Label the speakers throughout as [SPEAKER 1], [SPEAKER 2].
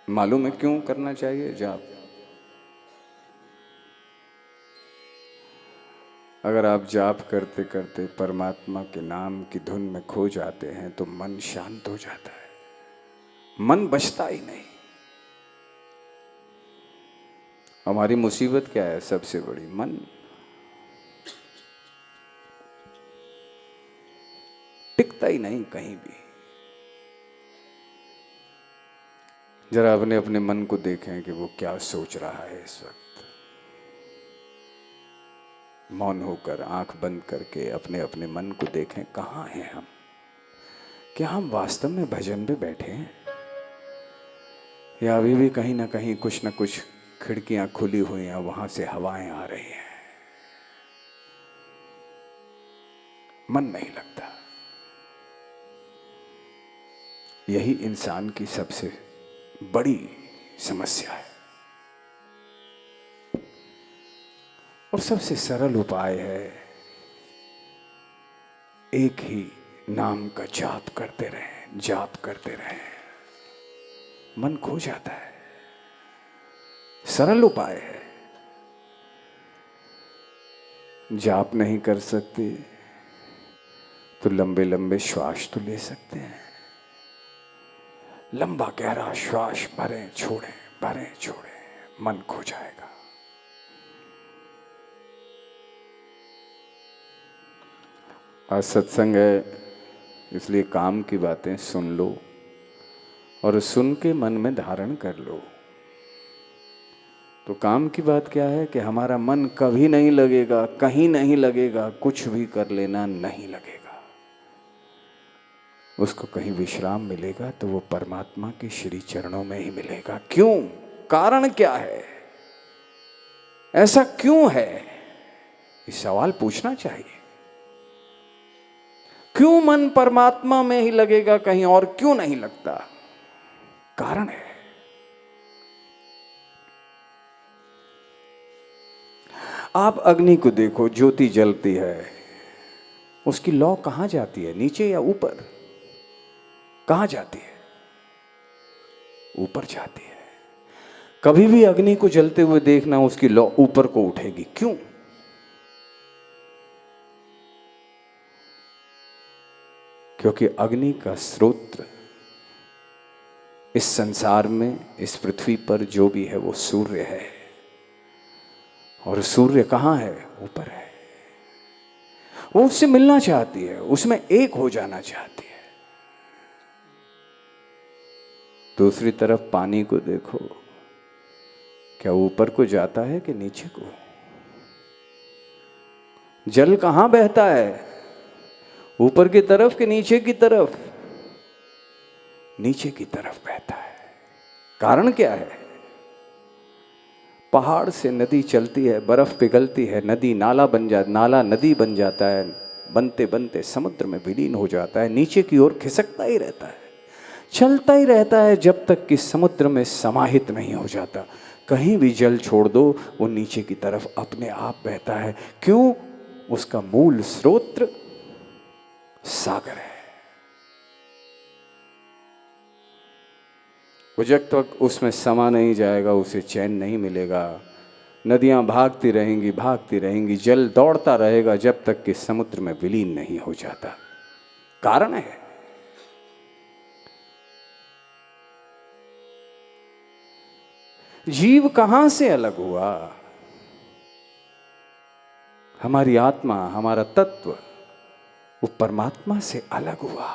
[SPEAKER 1] मालूम है क्यों करना चाहिए जाप? अगर आप जाप करते करते परमात्मा के नाम की धुन में खो जाते हैं तो मन शांत हो जाता है, मन बचता ही नहीं। हमारी मुसीबत क्या है सबसे बड़ी? मन। टिकता ही नहीं कहीं भी। जरा अपने अपने मन को देखें कि वो क्या सोच रहा है इस वक्त। मौन होकर आंख बंद करके अपने अपने मन को देखें, कहाँ हैं हम? क्या हम वास्तव में भजन पे बैठे हैं या अभी भी कहीं ना कहीं कुछ ना कुछ खिड़कियां खुली हुई हैं, वहां से हवाएं आ रही हैं, मन नहीं लगता। यही इंसान की सबसे बड़ी समस्या है और सबसे सरल उपाय है एक ही नाम का जाप करते रहें, जाप करते रहें, मन खो जाता है। सरल उपाय है। जाप नहीं कर सकते तो लंबे लंबे श्वास तो ले सकते हैं। लंबा गहरा श्वास भरें छोड़ें, भरें छोड़ें, मन खो जाएगा। आज सत्संग है इसलिए काम की बातें सुन लो और सुन के मन में धारण कर लो। तो काम की बात क्या है कि हमारा मन कभी नहीं लगेगा, कहीं नहीं लगेगा, कुछ भी कर लेना नहीं लगेगा। उसको कहीं विश्राम मिलेगा तो वो परमात्मा के श्री चरणों में ही मिलेगा। क्यों? कारण क्या है? ऐसा क्यों है? ये सवाल पूछना चाहिए। क्यों मन परमात्मा में ही लगेगा, कहीं और क्यों नहीं लगता? कारण है। आप अग्नि को देखो, ज्योति जलती है, उसकी लौ कहां जाती है? नीचे या ऊपर? कहां जाती है? ऊपर जाती है। कभी भी अग्नि को जलते हुए देखना, उसकी लौ ऊपर को उठेगी। क्यों? क्योंकि अग्नि का स्रोत इस संसार में, इस पृथ्वी पर जो भी है वो सूर्य है, और सूर्य कहां है? ऊपर है। वो उससे मिलना चाहती है, उसमें एक हो जाना चाहती है। दूसरी तरफ पानी को देखो, क्या ऊपर को जाता है कि नीचे को? जल कहां बहता है? ऊपर की तरफ कि नीचे की तरफ? नीचे की तरफ बहता है। कारण क्या है? पहाड़ से नदी चलती है, बर्फ पिघलती है, नदी नाला बन जाता, नाला नदी बन जाता है, बनते बनते समुद्र में विलीन हो जाता है, नीचे की ओर खिसकता ही रहता है, चलता ही रहता है जब तक कि समुद्र में समाहित नहीं हो जाता। कहीं भी जल छोड़ दो, वो नीचे की तरफ अपने आप बहता है। क्यों? उसका मूल स्रोत सागर है। वो जब तक उसमें समा नहीं जाएगा उसे चैन नहीं मिलेगा। नदियां भागती रहेंगी, जल दौड़ता रहेगा जब तक कि समुद्र में विलीन नहीं हो जाता। कारण है। जीव कहां से अलग हुआ? हमारी आत्मा, हमारा तत्व वो परमात्मा से अलग हुआ।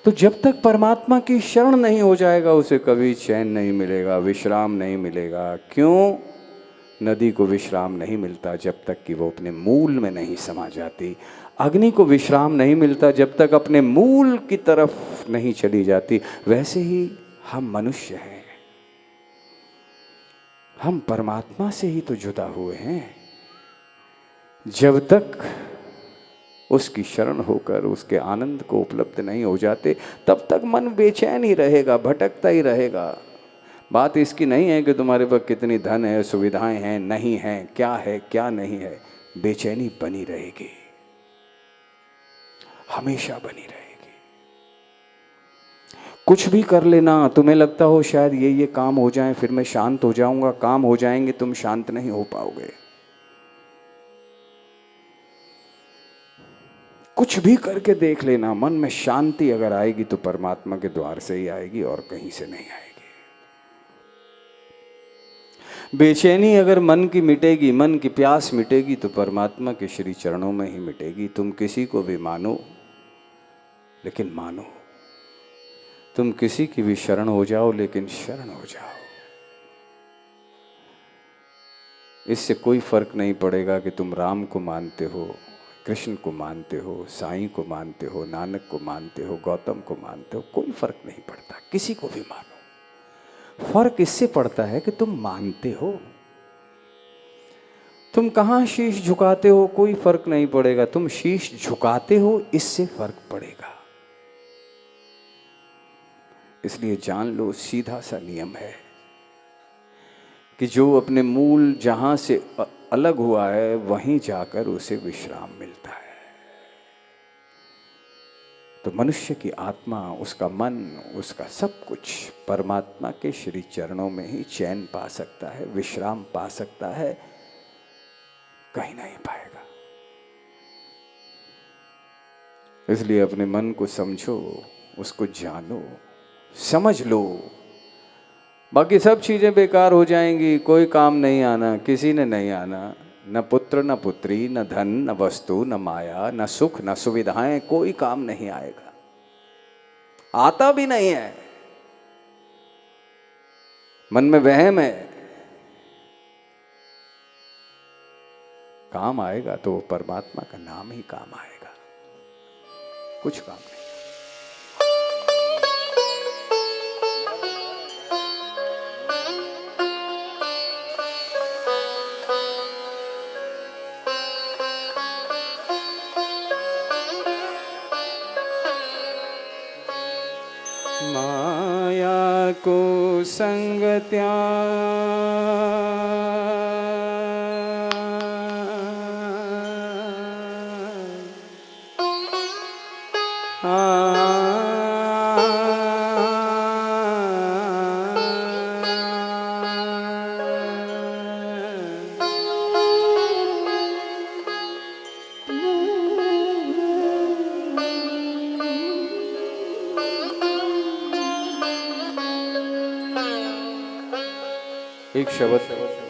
[SPEAKER 1] तो जब तक परमात्मा की शरण नहीं हो जाएगा उसे कभी चैन नहीं मिलेगा, विश्राम नहीं मिलेगा। क्यों? नदी को विश्राम नहीं मिलता जब तक कि वो अपने मूल में नहीं समा जाती। अग्नि को विश्राम नहीं मिलता जब तक अपने मूल की तरफ नहीं चली जाती। वैसे ही हम मनुष्य हैं, हम परमात्मा से ही तो जुदा हुए हैं। जब तक उसकी शरण होकर उसके आनंद को उपलब्ध नहीं हो जाते तब तक मन बेचैन ही रहेगा, भटकता ही रहेगा। बात इसकी नहीं है कि तुम्हारे पास कितनी धन है, सुविधाएं हैं, नहीं हैं, क्या है क्या नहीं है। बेचैनी बनी रहेगी, हमेशा बनी रहेगी। कुछ भी कर लेना, तुम्हें लगता हो शायद ये काम हो जाए फिर मैं शांत हो जाऊंगा, काम हो जाएंगे तुम शांत नहीं हो पाओगे। कुछ भी करके देख लेना, मन में शांति अगर आएगी तो परमात्मा के द्वार से ही आएगी और कहीं से नहीं आएगी। बेचैनी अगर मन की मिटेगी, मन की प्यास मिटेगी तो परमात्मा के श्री चरणों में ही मिटेगी। तुम किसी को भी मानो, लेकिन मानो। तुम किसी की भी शरण हो जाओ, लेकिन शरण हो जाओ। इससे कोई फर्क नहीं पड़ेगा कि तुम राम को मानते हो, कृष्ण को मानते हो, साईं को मानते हो, नानक को मानते हो, गौतम को मानते हो, कोई फर्क नहीं पड़ता। किसी को भी मानो। फर्क इससे पड़ता है कि तुम मानते हो। तुम कहाँ शीश झुकाते हो कोई फर्क नहीं पड़ेगा, तुम शीश झुकाते हो इससे फर्क पड़ेगा। इसलिए जान लो, सीधा सा नियम है कि जो अपने मूल जहां से अलग हुआ है वहीं जाकर उसे विश्राम मिलता है। तो मनुष्य की आत्मा, उसका मन, उसका सब कुछ परमात्मा के श्री चरणों में ही चैन पा सकता है, विश्राम पा सकता है, कहीं नहीं पाएगा। इसलिए अपने मन को समझो, उसको जानो, समझ लो। बाकी सब चीजें बेकार हो जाएंगी, कोई काम नहीं आना, किसी ने नहीं आना। न पुत्र न पुत्री, न धन न वस्तु, न माया, न सुख न सुविधाएं, कोई काम नहीं आएगा, आता भी नहीं है। मन में वहम है। काम आएगा तो परमात्मा का नाम ही काम आएगा, कुछ काम नहीं। माया को संग एक शब्द